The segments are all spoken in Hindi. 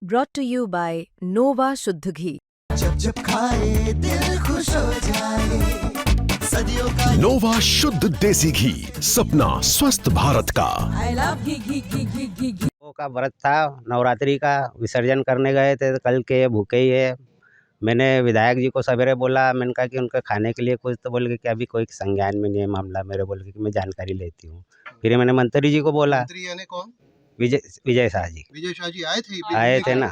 brought to you by Nova शुद्ध घी। जब जब खाए दिल खुश हो जाए, सदियों का नोवा शुद्ध देसी घी, सपना स्वस्थ भारत का। I love घी। का व्रत था, नवरात्रि का विसर्जन करने गए थे, कल के भूखे ही है। मैंने विधायक जी को सवेरे बोला, मैंने कहा कि उनके खाने के लिए कुछ, तो बोल के कि अभी कोई संज्ञान में नहीं है मामला, मेरे बोल के कि मैं जानकारी लेती हूँ। फिर मैंने मंत्री जी को बोला, मंत्री यानी कौन? विजय शाह जी आए थे ना।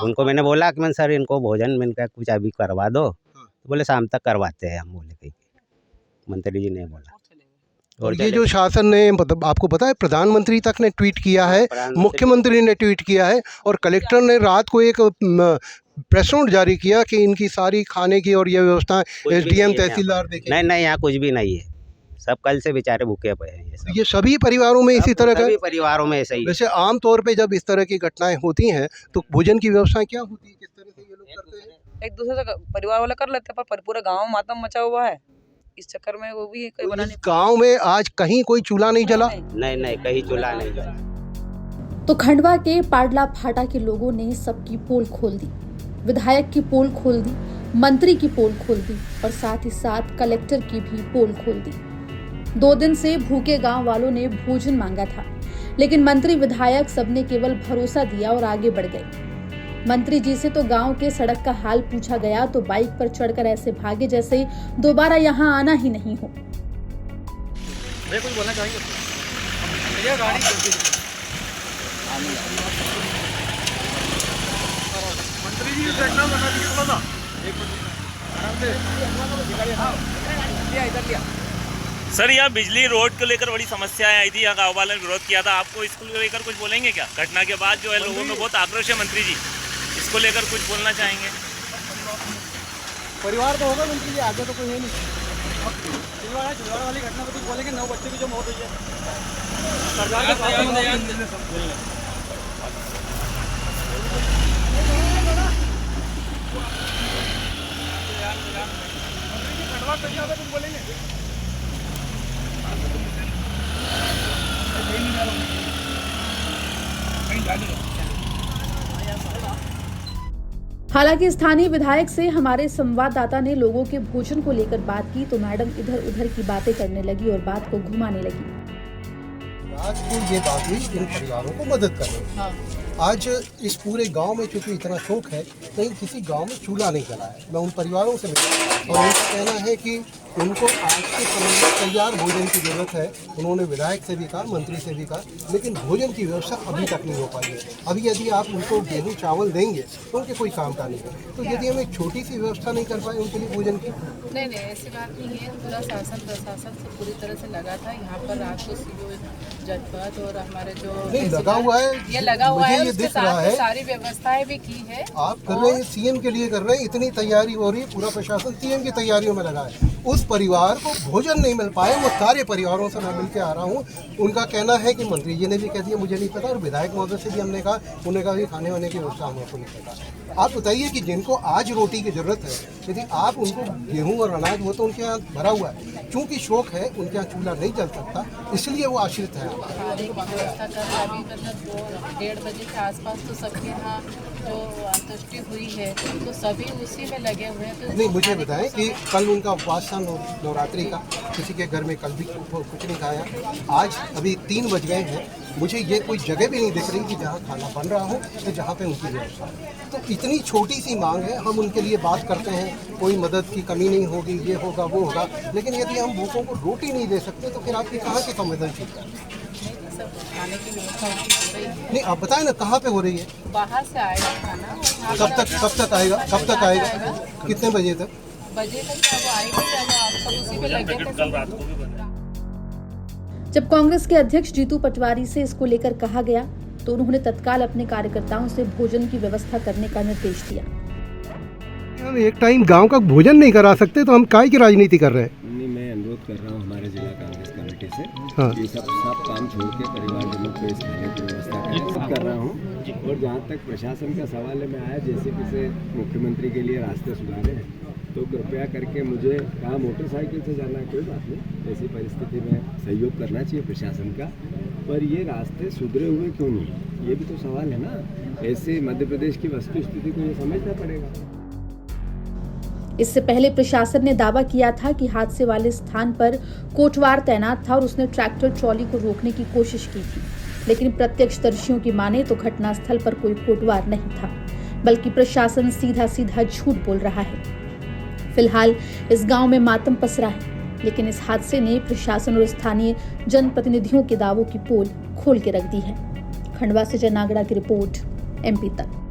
उनको मैंने बोला कि मैं सर इनको भोजन, मैंने कहा कुछ अभी करवा दो, तो बोले शाम तक करवाते हैं हम, बोले कहीं। मंत्री जी ने बोला। और ये जो शासन ने, मतलब आपको पता है प्रधानमंत्री तक ने ट्वीट किया है, मुख्यमंत्री ने ट्वीट किया है, और कलेक्टर ने रात को एक प्रेस नोट जारी किया कि इनकी सारी खाने की और ये व्यवस्था एसडीएम तहसीलदार देखें। नहीं, यहाँ कुछ भी नहीं है, सब कल से बेचारे भूखे पड़े हैं। ये सभी परिवारों में इसी तरह का, सभी परिवारों में ऐसा ही। वैसे आमतौर पे जब इस तरह की घटनाएं होती हैं तो भोजन की व्यवस्था क्या होती है, किस तरह से ये लोग करते हैं? एक दूसरे से परिवार वाले कर लेते हैं, पर पूरे गांव में मातम मचा हुआ है। इस चक्कर में वो भी कोई बना नहीं। गाँव में आज कहीं कोई चूल्हा नहीं जला? नहीं, कहीं चूल्हा नहीं जला। तो खंडवा के पाडला फाटा के लोगों ने सबकी पोल खोल दी, विधायक की पोल खोल दी, मंत्री की पोल खोल दी और साथ ही साथ कलेक्टर की भी पोल खोल दी। 2 दिन से भूखे गांव वालों ने भोजन मांगा था, लेकिन मंत्री विधायक सबने केवल भरोसा दिया और आगे बढ़ गए। मंत्री जी से तो गांव के सड़क का हाल पूछा गया तो बाइक पर चढ़कर ऐसे भागे जैसे दोबारा यहां आना ही नहीं हो। कुछ बोलना चाहेंगे? गाड़ी मंत्री जी बैठना बना दीजिए थोड़ा सा, एक मिनट। सर, यहाँ बिजली रोड को लेकर बड़ी समस्याएं आई थी, यहाँ गाँव वालों ने विरोध किया था। आपको स्कूल को लेकर कुछ बोलेंगे क्या? घटना के बाद जो है लोगों में बहुत आक्रोश है, मंत्री जी इसको लेकर कुछ बोलना चाहेंगे? परिवार तो होगा उनके लिए, आगे तो कोई है नहीं। छिंदवाड़ा वाली घटना पर कुछ बोलेंगे? 9 बच्चे की जो मौत हुई है, सरकार के कुछ बोलेंगे? हालांकि स्थानीय विधायक से हमारे संवाददाता ने लोगों के भोजन को लेकर बात की तो मैडम इधर उधर की बातें करने लगी और बात को घुमाने लगी। आज को ये बात हुई इन परिवारों को मदद करने। आज इस पूरे गांव में चूंकि इतना शौक है, कहीं किसी गांव में चूल्हा नहीं जला है। मैं उन परिवारों से मिला और उनका कहना है कि उनको आज के समय में तैयार भोजन की ज़रूरत है। उन्होंने विधायक से भी कहा, मंत्री से भी कहा, लेकिन भोजन की व्यवस्था अभी तक नहीं हो पाई है। अभी यदि आप उनको गेहूँ चावल देंगे तो उनके कोई काम का नहीं है। तो यदि हम एक छोटी सी व्यवस्था नहीं कर पाए उनके लिए भोजन की, नहीं ऐसी बात नहीं है। पूरा शासन प्रशासन से पूरी तरह से लगा था। यहाँ पर रात को सीओ जनपद और हमारे जो नहीं लगा हुआ है, ये लगा हुआ है, ये दिख रहा है, सारी व्यवस्थाएं भी की है। आप कर रहे हैं, सीएम के लिए कर रहे हैं, इतनी तैयारी हो रही है, पूरा प्रशासन सीएम की तैयारियों में लगा है। उस परिवार को भोजन नहीं मिल पाए, वो सारे परिवारों से मैं मिल के आ रहा हूँ। उनका कहना है कि मंत्री जी ने भी कह दिया मुझे नहीं पता, और विधायक महोदय से भी हमने कहा, उन्होंने कहा कि खाने वाने की व्यवस्था हमको नहीं पता। आप बताइए कि जिनको आज रोटी की जरूरत है, यदि आप उनको गेहूँ और अनाज, वो तो उनके यहाँ भरा हुआ है, चूँकि शौक है उनके यहाँ चूल्हा नहीं जल सकता, इसलिए वो आश्रित है। व्यवस्था करना अभी 1:30 बजे के आसपास तो सबके यहाँ जो अंत्येष्टि हुई है तो सभी उसी में लगे हुए हैं। तो नहीं, मुझे बताएं कि कल उनका उपवास था नवरात्रि का, किसी के घर में कल भी कुछ नहीं खाया। आज अभी 3 बज गए हैं, मुझे ये कोई जगह भी नहीं दिख रही कि जहाँ खाना बन रहा हो तो जहाँ पे उनकी व्यवस्था है। तो इतनी छोटी सी मांग है, हम उनके लिए बात करते हैं, कोई मदद की कमी नहीं होगी, ये होगा वो होगा, लेकिन यदि हम भूखों को रोटी नहीं दे सकते तो फिर आपकी कहाँ की संवेदनशीलता है? खाने की व्यवस्था हो रही है। नहीं, आप बताएं ना कहाँ पे हो रही है? बाहर से आएगा खाना। कब तक आएगा? कितने बजे तक? बजे तक वो आएगा, आप सब उसी पे लगे थे। जब कांग्रेस के अध्यक्ष जीतू पटवारी से इसको लेकर कहा गया तो उन्होंने तत्काल अपने कार्यकर्ताओं से भोजन की व्यवस्था करने का निर्देश दिया। हम एक टाइम गांव का भोजन नहीं करा सकते तो हम काय की राजनीति कर रहे हैं? नहीं, मैं अनुरोध कर रहा हूँ हमारे जिला कांग्रेस कमेटी से, हाँ, ये सब काम छोड़ के परिवारजनों को इस खाने की व्यवस्था कर रहा हूँ। और जहाँ तक प्रशासन का सवाल है, मैं आया जैसे किसी मुख्यमंत्री के लिए रास्ते सुधारे हैं तो कृपया करके मुझे कहाँ मोटरसाइकिल से जाना है, कोई बात नहीं, ऐसी परिस्थिति में सहयोग करना चाहिए प्रशासन का। पर ये रास्ते सुधरे हुए क्यों नहीं, ये भी तो सवाल है ना। ऐसे मध्य प्रदेश की वस्तु स्थिति को ये समझना पड़ेगा। इससे पहले प्रशासन ने दावा किया था कि हादसे वाले स्थान पर कोटवार तैनात था और उसने ट्रैक्टर ट्रॉली को रोकने की कोशिश की थी, लेकिन प्रत्यक्षदर्शियों की माने तो घटनास्थल पर कोई कोटवार नहीं था, बल्कि प्रशासन सीधा सीधा झूठ बोल रहा है। फिलहाल इस गांव में मातम पसरा है, लेकिन इस हादसे ने प्रशासन और स्थानीय जनप्रतिनिधियों के दावों की पोल खोल के रख दी है। खंडवा से जय नागड़ा की रिपोर्ट, MP तक।